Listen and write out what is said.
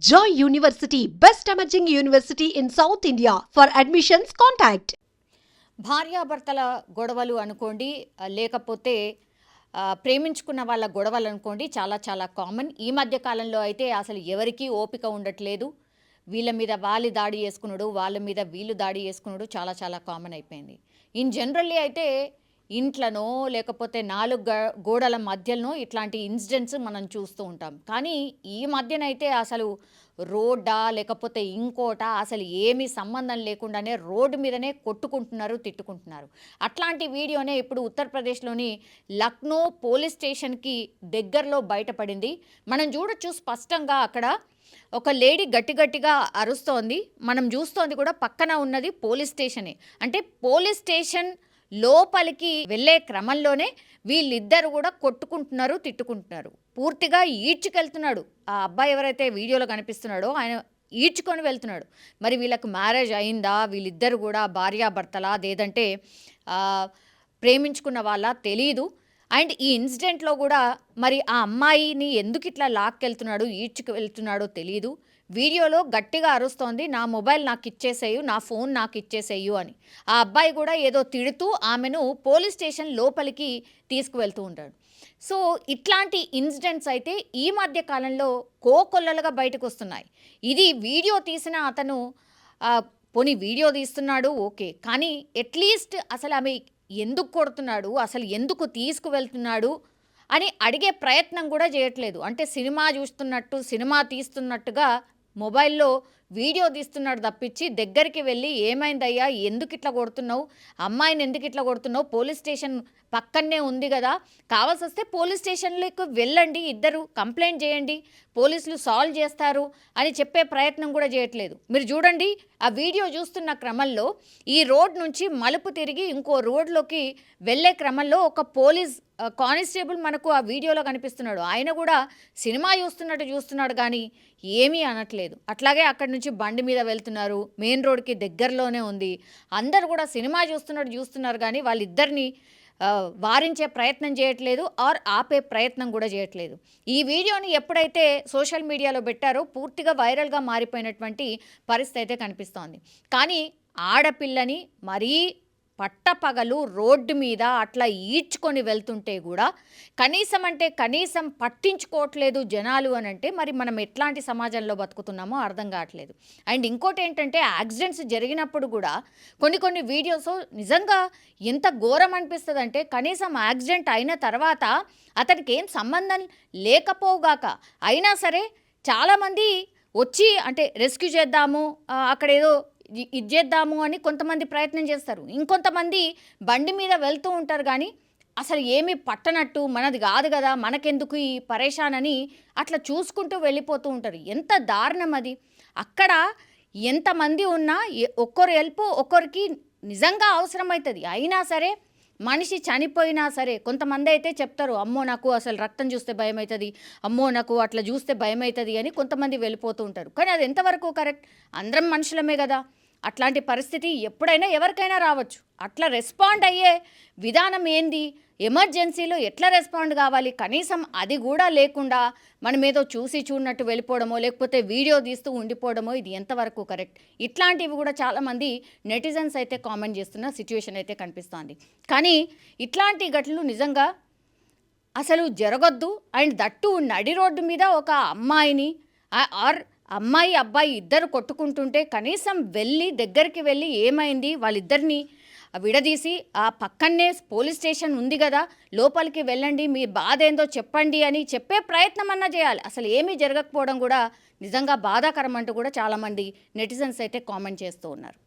Joy University, best emerging university in South India. For admissions, contact. భార్యాభర్తల గొడవలు అనుకోండి, లేకపోతే ప్రేమించుకున్న వాళ్ళ గొడవలు అనుకోండి, చాలా చాలా కామన్. ఈ మధ్య కాలంలో అయితే అసలు ఎవరికీ ఓపిక ఉండట్లేదు. వీళ్ళ మీద వాళ్ళు దాడి చేసుకున్నాడు, వాళ్ళ మీద వీళ్ళు దాడి చేసుకున్నాడు చాలా చాలా కామన్ అయిపోయింది. ఇన్ జనరల్లీ అయితే ఇంట్లోనో లేకపోతే గోడల మధ్యలో ఇట్లాంటి ఇన్సిడెంట్స్ మనం చూస్తూ ఉంటాం. కానీ ఈ మధ్యనైతే అసలు రోడ్డా లేకపోతే ఇంకోటా అసలు ఏమీ సంబంధం లేకుండానే రోడ్డు మీదనే కొట్టుకుంటున్నారు, తిట్టుకుంటున్నారు. అట్లాంటి వీడియోనే ఇప్పుడు ఉత్తరప్రదేశ్లోని లక్నో పోలీస్ స్టేషన్కి దగ్గరలో బయటపడింది. మనం చూడొచ్చు స్పష్టంగా అక్కడ ఒక లేడీ గట్టిగా అరుస్తోంది. మనం చూస్తోంది కూడా పక్కన ఉన్నది పోలీస్ స్టేషనే. అంటే పోలీస్ స్టేషన్ లోపలికి వెళ్ళే క్రమంలోనే వీళ్ళిద్దరు కూడా కొట్టుకుంటున్నారు, తిట్టుకుంటున్నారు. పూర్తిగా ఈడ్చుకెళ్తున్నాడు ఆ అబ్బాయి ఎవరైతే వీడియోలో కనిపిస్తున్నాడో ఆయన ఈడ్చుకొని వెళ్తున్నాడు. మరి వీళ్ళకు మ్యారేజ్ అయిందా, వీళ్ళిద్దరు కూడా భార్యాభర్తలా లేదంటే ప్రేమించుకున్న వాళ్ళ తెలీదు. అండ్ ఈ ఇన్సిడెంట్లో కూడా మరి ఆ అమ్మాయిని ఎందుకు ఇట్లా లాక్కెళ్తున్నాడు, ఈడ్చుకు వెళ్తున్నాడో తెలీదు. వీడియోలో గట్టిగా అరుస్తోంది, నా మొబైల్ నాకు ఇచ్చేసేయు, నా ఫోన్ నాకు ఇచ్చేసేయు అని. ఆ అబ్బాయి కూడా ఏదో తిడుతూ ఆమెను పోలీస్ స్టేషన్ లోపలికి తీసుకువెళ్తూ ఉంటాడు. సో ఇట్లాంటి ఇన్సిడెంట్స్ అయితే ఈ మధ్య కాలంలో కోకొల్లలుగా బయటకు వస్తున్నాయి. ఇది వీడియో తీసిన అతను పోనీ వీడియో తీస్తున్నాడు ఓకే, కానీ అట్లీస్ట్ అసలు ఆమె ఎందుకు కొడుతున్నాడు, అసలు ఎందుకు తీసుకువెళ్తున్నాడు అని అడిగే ప్రయత్నం కూడా చేయట్లేదు. అంటే సినిమా చూస్తున్నట్టు, సినిమా తీస్తున్నట్టుగా మొబైల్లో వీడియో తీస్తున్నాడు తప్పించి దగ్గరికి వెళ్ళి ఏమైందయ్యా, ఎందుకు ఇట్లా కొడుతున్నావు, అమ్మాయిని ఎందుకు ఇట్లా కొడుతున్నావు, పోలీస్ స్టేషన్ పక్కనే ఉంది కదా, కావాల్సి వస్తే పోలీస్ స్టేషన్లోకి వెళ్ళండి, ఇద్దరు కంప్లైంట్ చేయండి, పోలీసులు సాల్వ్ చేస్తారు అని చెప్పే ప్రయత్నం కూడా చేయట్లేదు. మీరు చూడండి ఆ వీడియో చూస్తున్న క్రమంలో ఈ రోడ్ నుంచి మలుపు తిరిగి ఇంకో రోడ్లోకి వెళ్ళే క్రమంలో ఒక పోలీస్ కానిస్టేబుల్ మనకు ఆ వీడియోలో కనిపిస్తున్నాడు. ఆయన కూడా సినిమా చూస్తున్నాడు కానీ ఏమీ అనట్లేదు. అట్లాగే అక్కడి నుంచి బండి మీద వెళ్తున్నారు, మెయిన్ రోడ్కి దగ్గరలోనే ఉంది. అందరు కూడా సినిమా చూస్తున్నారు కానీ వాళ్ళిద్దరిని వారించే ప్రయత్నం చేయట్లేదు, ఆర్ ఆపే ప్రయత్నం కూడా చేయట్లేదు. ఈ వీడియోని ఎప్పుడైతే సోషల్ మీడియాలో పెట్టారో పూర్తిగా వైరల్గా మారిపోయినటువంటి పరిస్థితి అయితే కనిపిస్తోంది. కానీ ఆడపిల్లని మరీ పట్టపగలు రోడ్డు మీద అట్లా ఈడ్చుకొని వెళ్తుంటే కూడా కనీసం పట్టించుకోవట్లేదు జనాలు అని అంటే మరి మనం ఎట్లాంటి సమాజంలో బతుకుతున్నామో అర్థం కావట్లేదు. అండ్ ఇంకోటి ఏంటంటే యాక్సిడెంట్స్ జరిగినప్పుడు కూడా కొన్ని వీడియోస్ నిజంగా ఎంత ఘోరం అనిపిస్తుంది అంటే కనీసం యాక్సిడెంట్ అయిన తర్వాత అతనికి ఏం సంబంధం లేకపోగాక అయినా సరే చాలామంది వచ్చి అంటే రెస్క్యూ చేద్దాము, అక్కడ ఏదో ఇచ్చేద్దాము అని కొంతమంది ప్రయత్నం చేస్తారు. ఇంకొంతమంది బండి మీద వెళ్తూ ఉంటారు కానీ అసలు ఏమీ పట్టనట్టు, మనది కాదు కదా, మనకెందుకు ఈ పరేషాన్ అని అట్లా చూసుకుంటూ వెళ్ళిపోతూ ఉంటారు. ఎంత దారుణం అది. అక్కడ ఎంతమంది ఉన్నా ఒక్కరు హెల్ప్ ఒక్కరికి నిజంగా అవసరమవుతుంది. అయినా సరే మనిషి చనిపోయినా సరే కొంతమంది అయితే చెప్తారు, అమ్మో నాకు అసలు రక్తం చూస్తే భయం అవుతుంది, అమ్మో నాకు అట్లా చూస్తే భయం అవుతుంది అని కొంతమంది వెళ్ళిపోతూ ఉంటారు. కానీ అది ఎంతవరకు కరెక్ట్? అందరం మనుషులమే కదా. అట్లాంటి పరిస్థితి ఎప్పుడైనా ఎవరికైనా రావచ్చు. అట్లా రెస్పాండ్ అయ్యే విధానం ఏంది, ఎమర్జెన్సీలో ఎట్లా రెస్పాండ్ కావాలి, కనీసం అది కూడా లేకుండా మనం ఏదో చూడనట్టు వెళ్ళిపోవడమో లేకపోతే వీడియో తీస్తూ ఉండిపోవడమో ఇది ఎంతవరకు కరెక్ట్? ఇట్లాంటివి కూడా చాలామంది నెటిజన్స్ అయితే కామెంట్ చేస్తున్న సిచ్యువేషన్ అయితే కనిపిస్తోంది. కానీ ఇట్లాంటి ఘటనలు నిజంగా అసలు జరగొద్దు. అండ్ దట్టు నడి రోడ్డు మీద ఒక అమ్మాయిని ఆర్ అమ్మాయి అబ్బాయి ఇద్దరు కొట్టుకుంటుంటే కనీసం దగ్గరికి వెళ్ళి ఏమైంది వాళ్ళిద్దరిని విడదీసి ఆ పక్కనే పోలీస్ స్టేషన్ ఉంది కదా, లోపలికి వెళ్ళండి, మీ బాధ ఏందో చెప్పండి అని చెప్పే ప్రయత్నం అన్నా చేయాలి. అసలు ఏమీ జరగకపోవడం కూడా నిజంగా బాధాకరం అంటూ కూడా చాలామంది నెటిజన్స్ అయితే కామెంట్ చేస్తూ ఉన్నారు.